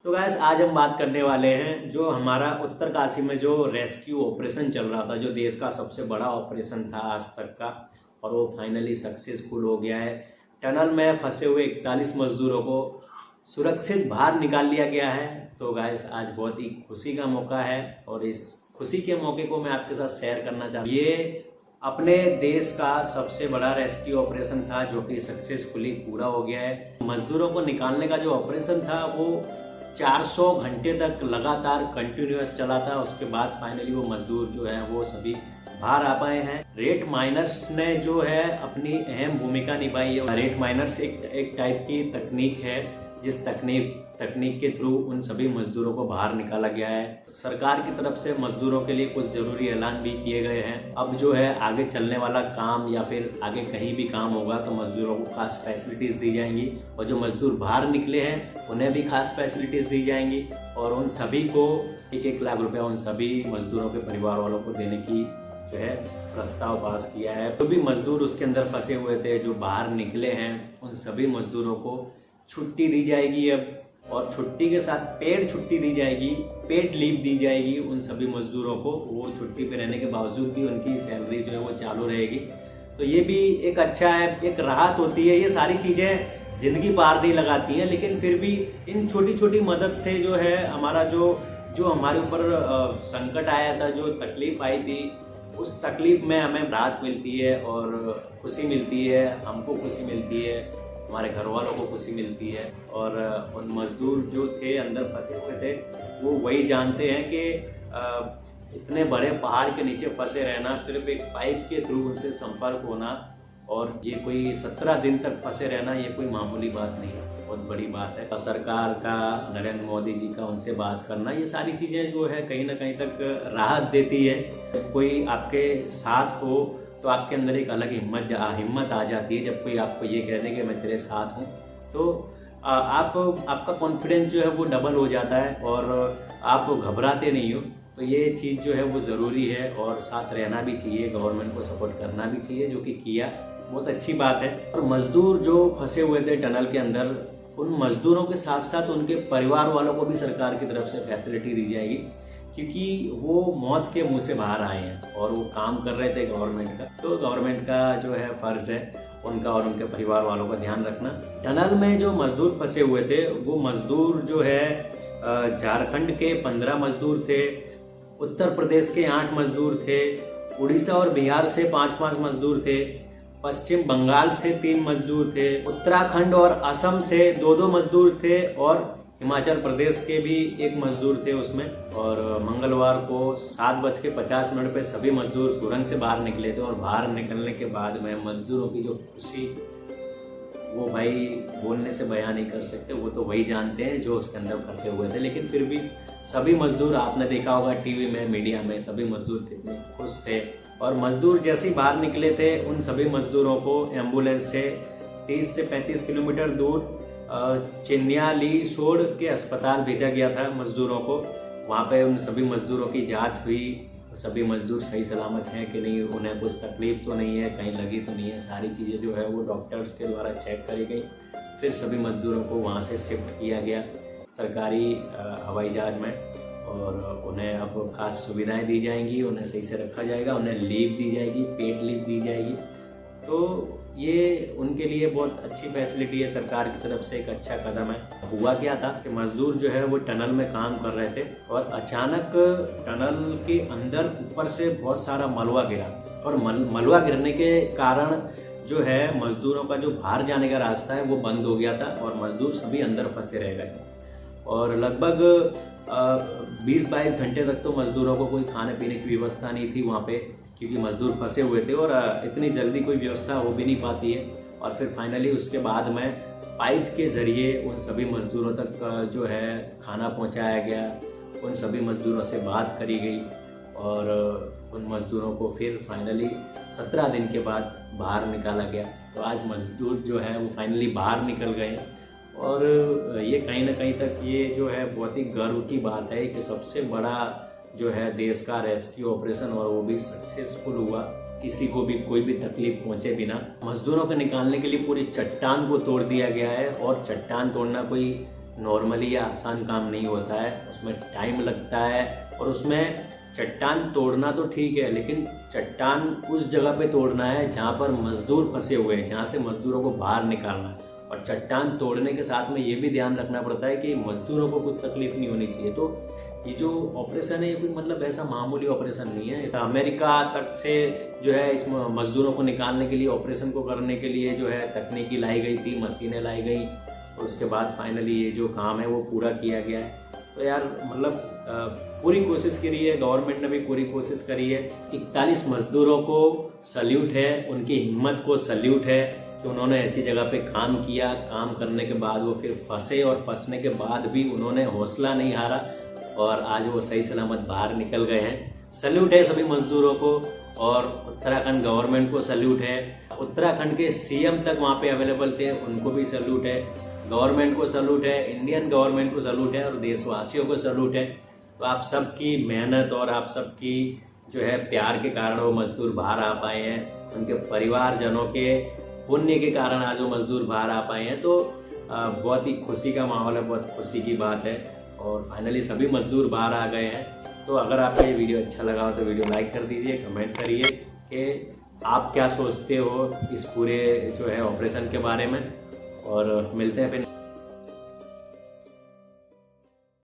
तो गाइस आज हम बात करने वाले हैं जो हमारा उत्तरकाशी में जो रेस्क्यू ऑपरेशन चल रहा था, जो देश का सबसे बड़ा ऑपरेशन था आज तक का, और वो फाइनली सक्सेसफुल हो गया है। टनल में फंसे हुए 41 मजदूरों को सुरक्षित बाहर निकाल लिया गया है। तो गाइस आज बहुत ही खुशी का मौका है और इस खुशी के मौके को मैं आपके साथ शेयर करना चाहता हूँ। ये अपने देश का सबसे बड़ा रेस्क्यू ऑपरेशन था जो कि सक्सेसफुली पूरा हो गया है। मजदूरों को निकालने का जो ऑपरेशन था वो 400 घंटे तक लगातार कंटिन्यूअस चला था। उसके बाद फाइनली वो मजदूर जो है वो सभी बाहर आ पाए हैं। रेड माइनर्स ने जो है अपनी अहम भूमिका निभाई है। रेड माइनर्स एक टाइप की तकनीक है जिस तकनीक के थ्रू उन सभी मजदूरों को बाहर निकाला गया है। सरकार की तरफ से मजदूरों के लिए कुछ जरूरी ऐलान भी किए गए हैं। अब जो है आगे चलने वाला काम या फिर आगे कहीं भी काम होगा तो मजदूरों को खास फैसिलिटीज दी जाएंगी, और जो मजदूर बाहर निकले हैं उन्हें भी खास फैसिलिटीज दी जाएंगी, और उन सभी को 1-1 लाख रुपया उन सभी मजदूरों के परिवार वालों को देने की जो है प्रस्ताव पास किया है। जो भी मजदूर उसके अंदर फंसे हुए थे, जो बाहर निकले हैं, उन सभी मजदूरों को छुट्टी दी जाएगी अब, और छुट्टी के साथ पेड छुट्टी दी जाएगी, पेड लीव दी जाएगी उन सभी मजदूरों को। वो छुट्टी पे रहने के बावजूद भी उनकी सैलरी जो है वो चालू रहेगी। तो ये भी एक अच्छा है, एक राहत होती है। ये सारी चीज़ें ज़िंदगी पार नहीं लगाती हैं, लेकिन फिर भी इन छोटी छोटी मदद से जो है हमारा जो हमारे ऊपर संकट आया था, जो तकलीफ आई थी, उस तकलीफ में हमें राहत मिलती है और खुशी मिलती है। हमको खुशी मिलती है, हमारे घर वालों को खुशी मिलती है। और उन मजदूर जो थे अंदर फंसे हुए थे वो वही जानते हैं कि इतने बड़े पहाड़ के नीचे फंसे रहना, सिर्फ एक पाइप के थ्रू उनसे संपर्क होना, और ये कोई 17 दिन तक फंसे रहना, ये कोई मामूली बात नहीं है, बहुत बड़ी बात है। सरकार का, नरेंद्र मोदी जी का उनसे बात करना, ये सारी चीज़ें जो है कहीं ना कहीं तक राहत देती है। कोई आपके साथ हो तो आपके अंदर एक अलग हिम्मत आ जाती है। जब कोई आपको ये कह दे कि मैं तेरे साथ हूँ, तो आपका कॉन्फिडेंस जो है वो डबल हो जाता है और आप घबराते नहीं हो। तो ये चीज़ जो है वो ज़रूरी है और साथ रहना भी चाहिए, गवर्नमेंट को सपोर्ट करना भी चाहिए, जो कि किया, बहुत अच्छी बात है। और मजदूर जो फंसे हुए थे टनल के अंदर, उन मजदूरों के साथ साथ उनके परिवार वालों को भी सरकार की तरफ से फैसिलिटी दी जाएगी, क्योंकि वो मौत के मुंह से बाहर आए हैं और वो काम कर रहे थे गवर्नमेंट का। तो गवर्नमेंट का जो है फर्ज है उनका और उनके परिवार वालों का ध्यान रखना। टनल में जो मजदूर फंसे हुए थे वो मजदूर जो है झारखंड के 15 मजदूर थे, उत्तर प्रदेश के 8 मजदूर थे, उड़ीसा और बिहार से 5-5 मजदूर थे, पश्चिम बंगाल से 3 मजदूर थे, उत्तराखंड और असम से 2-2 मजदूर थे, और हिमाचल प्रदेश के भी 1 मजदूर थे उसमें। और मंगलवार को 7:50 पे सभी मजदूर सुरंग से बाहर निकले थे, और बाहर निकलने के बाद में मजदूरों की जो खुशी, वो भाई बोलने से बयान नहीं कर सकते। वो तो वही जानते हैं जो उसके अंदर फंसे हुए थे। लेकिन फिर भी सभी मजदूर, आपने देखा होगा टीवी में, मीडिया में, सभी मजदूर कितने खुश थे। और मजदूर जैसे ही बाहर निकले थे, उन सभी मजदूरों को एम्बुलेंस से 30 से 35 किलोमीटर दूर चिन्यालीसोड़ के अस्पताल भेजा गया था मजदूरों को। वहाँ पे उन सभी मजदूरों की जांच हुई, सभी मजदूर सही सलामत हैं कि नहीं, उन्हें कुछ तकलीफ तो नहीं है, कहीं लगी तो नहीं है, सारी चीज़ें जो है वो डॉक्टर्स के द्वारा चेक करी गई। फिर सभी मजदूरों को वहाँ से शिफ्ट किया गया सरकारी हवाई जहाज़ में, और उन्हें अब खास सुविधाएं दी जाएंगी, उन्हें सही से रखा जाएगा, उन्हें लीव दी जाएगी, पेड लीव दी जाएगी। तो ये उनके लिए बहुत अच्छी फैसिलिटी है, सरकार की तरफ से एक अच्छा कदम है। हुआ क्या था कि मजदूर जो है वो टनल में काम कर रहे थे, और अचानक टनल के अंदर ऊपर से बहुत सारा मलबा गिरा, और मलबा गिरने के कारण जो है मजदूरों का जो बाहर जाने का रास्ता है वो बंद हो गया था, और मजदूर सभी अंदर फंसे रह गए। और लगभग 20-22 घंटे तक तो मजदूरों को कोई खाने पीने की व्यवस्था नहीं थी वहाँ पे, क्योंकि मजदूर फंसे हुए थे, और इतनी जल्दी कोई व्यवस्था हो भी नहीं पाती है। और फिर फाइनली उसके बाद में पाइप के ज़रिए उन सभी मजदूरों तक जो है खाना पहुंचाया गया, उन सभी मजदूरों से बात करी गई, और उन मजदूरों को फिर फाइनली 17 दिन के बाद बाहर निकाला गया। तो आज मजदूर जो है वो फाइनली बाहर निकल गए, और ये कहीं ना कहीं तक ये जो है बहुत ही गर्व की बात है कि सबसे बड़ा जो है देश का रेस्क्यू ऑपरेशन, और वो भी सक्सेसफुल हुआ, किसी को भी कोई भी तकलीफ पहुंचे बिना। मजदूरों को निकालने के लिए पूरी चट्टान को तोड़ दिया गया है, और चट्टान तोड़ना कोई नॉर्मली या आसान काम नहीं होता है, उसमें टाइम लगता है। और उसमें चट्टान तोड़ना तो ठीक है, लेकिन चट्टान उस जगह पे तोड़ना है जहाँ पर मजदूर फंसे हुए हैं, जहाँ से मजदूरों को बाहर निकालना है। और चट्टान तोड़ने के साथ में ये भी ध्यान रखना पड़ता है कि मजदूरों को कुछ तकलीफ नहीं होनी चाहिए। तो ये जो ऑपरेशन है ये कोई मतलब ऐसा मामूली ऑपरेशन नहीं है। अमेरिका तक से जो है इस मजदूरों को निकालने के लिए, ऑपरेशन को करने के लिए जो है तकनीकी लाई गई थी, मशीनें लाई गई, और उसके बाद फाइनली ये जो काम है वो पूरा किया गया है। तो यार मतलब पूरी कोशिश करी है, गवर्नमेंट ने भी पूरी कोशिश करी है। 41 मजदूरों को सल्यूट है, उनकी हिम्मत को सल्यूट है कि उन्होंने ऐसी जगह पे काम किया। काम करने के बाद वो फिर फंसे, और फंसने के बाद भी उन्होंने हौसला नहीं हारा, और आज वो सही सलामत बाहर निकल गए हैं। सल्यूट है सभी मजदूरों को, और उत्तराखंड गवर्नमेंट को सल्यूट है। उत्तराखंड के सीएम तक वहाँ पे अवेलेबल थे, उनको भी सल्यूट है। गवर्नमेंट को सल्यूट है, इंडियन गवर्नमेंट को सल्यूट है, और देशवासियों को सल्यूट है। तो आप सबकी मेहनत और आप सबकी जो है प्यार के कारण वो मजदूर बाहर आ पाए हैं। उनके परिवारजनों के पुण्य के कारण आज वो मजदूर बाहर आ पाए हैं। तो बहुत ही खुशी का माहौल है, बहुत खुशी की बात है, और फाइनली सभी मजदूर बाहर आ गए हैं। तो अगर आपको ये वीडियो अच्छा लगा हो तो वीडियो लाइक कर दीजिए, कमेंट करिए कि आप क्या सोचते हो इस पूरे जो है ऑपरेशन के बारे में, और मिलते हैं फिर।